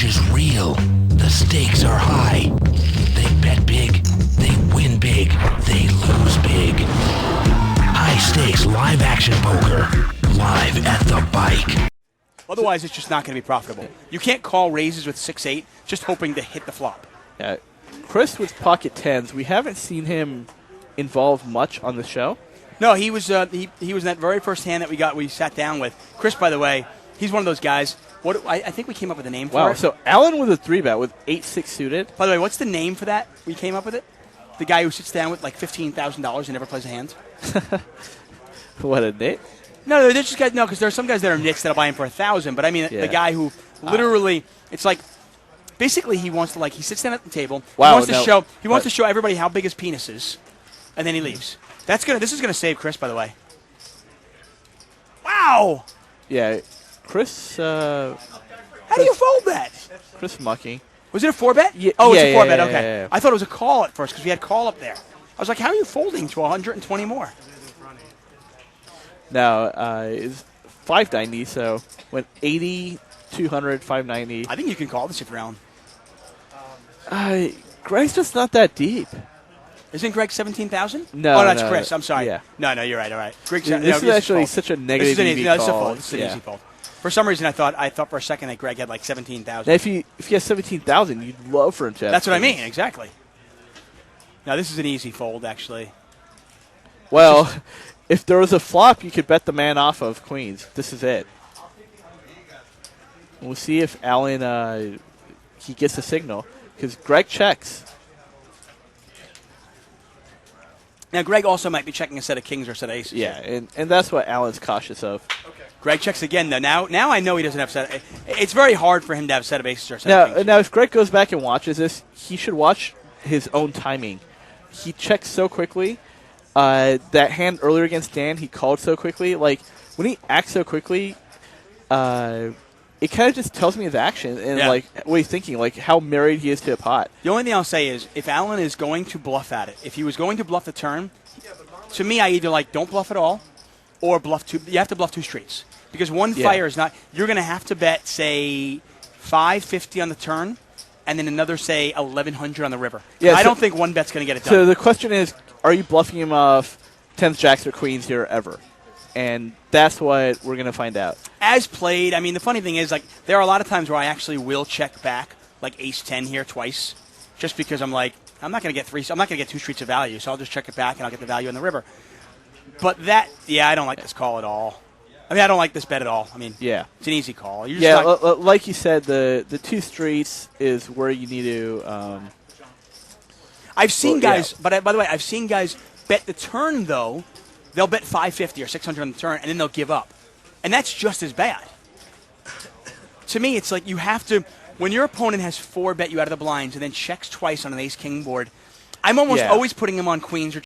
cash is real. The stakes are high. They bet big. They win big. They lose big. High stakes live action poker. Live at the bike. Otherwise, it's just not going to be profitable. You can't call raises with 6-8 just hoping to hit the flop. Yeah. Chris with pocket tens. We haven't seen him involved much on the show. No, he was he was in that very first hand that we sat down with. Chris, by the way, he's one of those guys. I think we came up with a name for it. Wow, so Alan with a 3-bet with 8-6 suited. By the way, what's the name for that? We came up with it? The guy who sits down with like $15,000 and never plays a hand? What a nit. No, they're just guys. No, because there are some guys that are nits that'll buy him for $1,000. But I mean, the guy who literally, it's like, basically he wants to he sits down at the table. Wow, he wants to show everybody how big his penis is, and then he leaves. This is gonna save Chris, by the way. Wow. Yeah, Chris. How do you fold that? Chris mucking. Was it a 4-bet? Yeah, oh, it's a 4-bet. yeah, Okay. yeah. I thought it was a call at first because we had call up there. I was like, how are you folding to 120 more? Now, is 590, so went 80, 200, 590. I think you can call this if you're Alan. Greg's just not that deep. Isn't Greg 17,000? No, oh, that's no, Chris. I'm sorry. yeah. No, you're right. All right. Greg, This is actually such a negative EV This is a call. fold. This is an easy fold. For some reason, I thought for a second that Greg had like 17,000. Now, if he has 17,000, you'd love for him to have. That's what I mean. Exactly. Now, this is an easy fold, actually. Well, if there was a flop, you could bet the man off of queens. This is it. We'll see if Alan he gets the signal because Greg checks. Now, Greg also might be checking a set of kings or a set of aces. Yeah, and that's what Alan's cautious of. Okay. Greg checks again, though. Now I know he doesn't have a set. It's very hard for him to have a set of aces or a set of kings. Now, if Greg goes back and watches this, he should watch his own timing. He checks so quickly. That hand earlier against Dan, he called so quickly. Like, when he acts so quickly, it kind of just tells me his action and, like, what he's thinking, like, how married he is to a pot. The only thing I'll say is, if Alan is going to bluff at it, if he was going to bluff the turn, to me, I either, don't bluff at all or bluff two. You have to bluff two streets. Because one fire is not – you're going to have to bet, say, 550 on the turn and then another, say, 1,100 on the river. Yeah, I don't think one bet's going to get it done. So the question is, are you bluffing him off 10s, jacks, or queens here ever? And that's what we're going to find out. As played, I mean, the funny thing is, there are a lot of times where I actually will check back, like ace-10 here twice, just because I'm like, I'm not going to get two streets of value, so I'll just check it back and I'll get the value on the river. But I don't like this call at all. I mean, I don't like this bet at all. I mean, it's an easy call. Like you said, the two streets is where you need to. I've seen guys, but by the way, I've seen guys bet the turn though. They'll bet 550 or 600 on the turn, and then they'll give up, and that's just as bad. To me, it's like you have to. When your opponent has 4-bet you out of the blinds and then checks twice on an ace-king board, I'm almost always putting him on queens or